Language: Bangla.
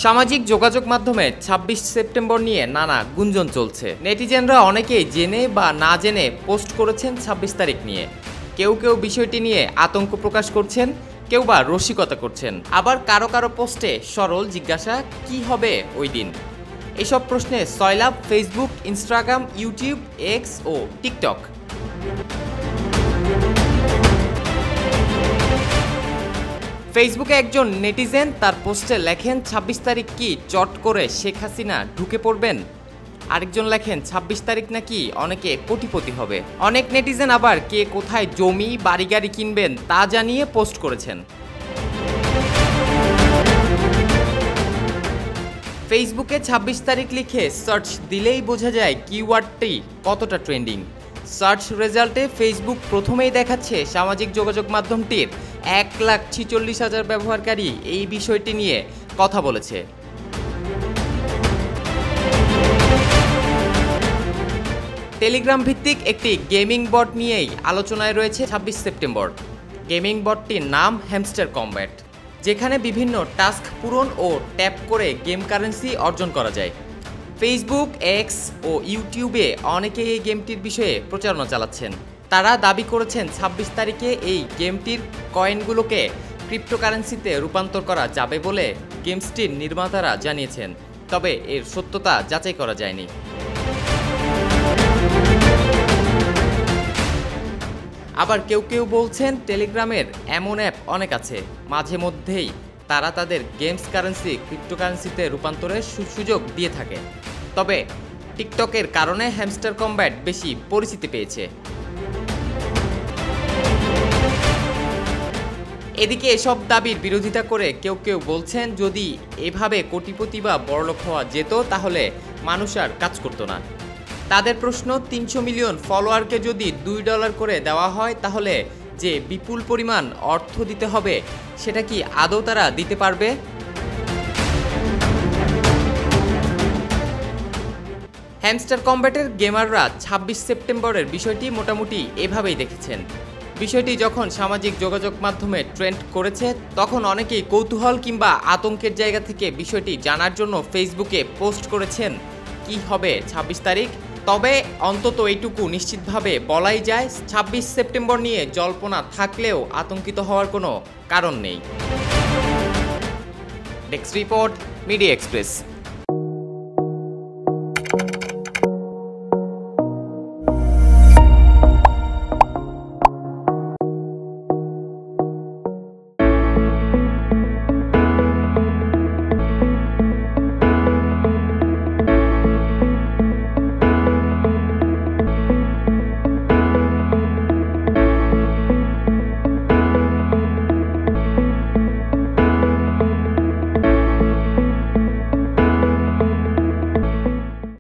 সামাজিক যোগাযোগ মাধ্যমে ২৬ সেপ্টেম্বর নিয়ে নানা গুঞ্জন চলছে। নেটিজেনরা অনেকেই জেনে বা না জেনে পোস্ট করেছেন ২৬ তারিখ নিয়ে। কেউ কেউ বিষয়টি নিয়ে আতঙ্ক প্রকাশ করছেন, কেউ বা রসিকতা করছেন। আবার কারো কারো পোস্টে সরল জিজ্ঞাসা, কি হবে ওই দিন? এসব প্রশ্নে সয়লাব ফেসবুক, ইনস্টাগ্রাম, ইউটিউব, এক্স ও টিকটক। ফেসবুকে একজন নেটিজেন তার পোস্টে লেখেন ২৬ তারিখ কি চট করে শেখ হাসিনা ঢুকে পড়বেন? আরেকজন লেখেন ২৬ তারিখ নাকি অনেকে কোটিপতি হবে। অনেক নেটিজেন আবার কে কোথায় জমি বাড়ি গাড়ি কিনবেন তা জানিয়ে পোস্ট করেছেন। ফেসবুকে ২৬ তারিখ লিখে সার্চ দিলেই বোঝা যায় কিওয়ার্ডটি কতটা ট্রেন্ডিং। সার্চ রেজাল্টে ফেসবুক প্রথমেই দেখাচ্ছে সামাজিক যোগাযোগ মাধ্যমটির ১,৪৬,০০০ ব্যবহারকারী এই বিষয়টি নিয়ে কথা বলেছে। টেলিগ্রাম ভিত্তিক একটি গেমিং বট নিয়েই আলোচনায় রয়েছে ২৬ সেপ্টেম্বর। গেমিং বটটির নাম হ্যামস্টার কমব্যাট, যেখানে বিভিন্ন টাস্ক পূরণ ও ট্যাপ করে গেম কারেন্সি অর্জন করা যায়। ফেসবুক, এক্স ও ইউটিউবে অনেকেই এই গেমটির বিষয়ে প্রচারণা চালাচ্ছেন। তারা দাবি করেছেন ২৬ তারিখে এই গেমটির কয়েনগুলোকে ক্রিপ্টোকারেন্সিতে রূপান্তর করা যাবে বলে গেমসটির নির্মাতারা জানিয়েছেন, তবে এর সত্যতা যাচাই করা যায়নি। আবার কেউ কেউ বলছেন টেলিগ্রামের এমন অ্যাপ অনেক আছে, মাঝে মধ্যেই তারা তাদের গেমস কারেন্সি ক্রিপ্টোকারেন্সিতে রূপান্তরের সুযোগ দিয়ে থাকে। তবে টিকটকের কারণে হ্যামস্টার কমব্যাট বেশি পরিচিতি পেয়েছে। এদিকে এসব দাবির বিরোধিতা করে কেউ কেউ বলছেন, যদি এভাবে কোটিপতি বা বড়লোক হওয়া যেত তাহলে মানুষ আর কাজ করতো না। তাদের প্রশ্ন, ৩০০ মিলিয়ন ফলোয়ারকে যদি $2 করে দেওয়া হয় তাহলে যে বিপুল পরিমাণ অর্থ দিতে হবে সেটা কি আদৌ তারা দিতে পারবে? হ্যামস্টার কমব্যাটের গেমাররা ২৬ সেপ্টেম্বরের বিষয়টি মোটামুটি এভাবেই দেখেছেন। বিষয়টি যখন সামাজিক যোগাযোগ মাধ্যমে ট্রেন্ড করেছে তখন অনেকেই কৌতূহল কিংবা আতঙ্কের জায়গা থেকে বিষয়টি জানার জন্য ফেসবুকে পোস্ট করেছেন কি হবে ২৬ তারিখ। তবে অন্তত এইটুকু নিশ্চিতভাবে বলাই যায়, ২৬ সেপ্টেম্বর নিয়ে জল্পনা থাকলেও আতঙ্কিত হওয়ার কোনো কারণ নেই। Desk report, media express.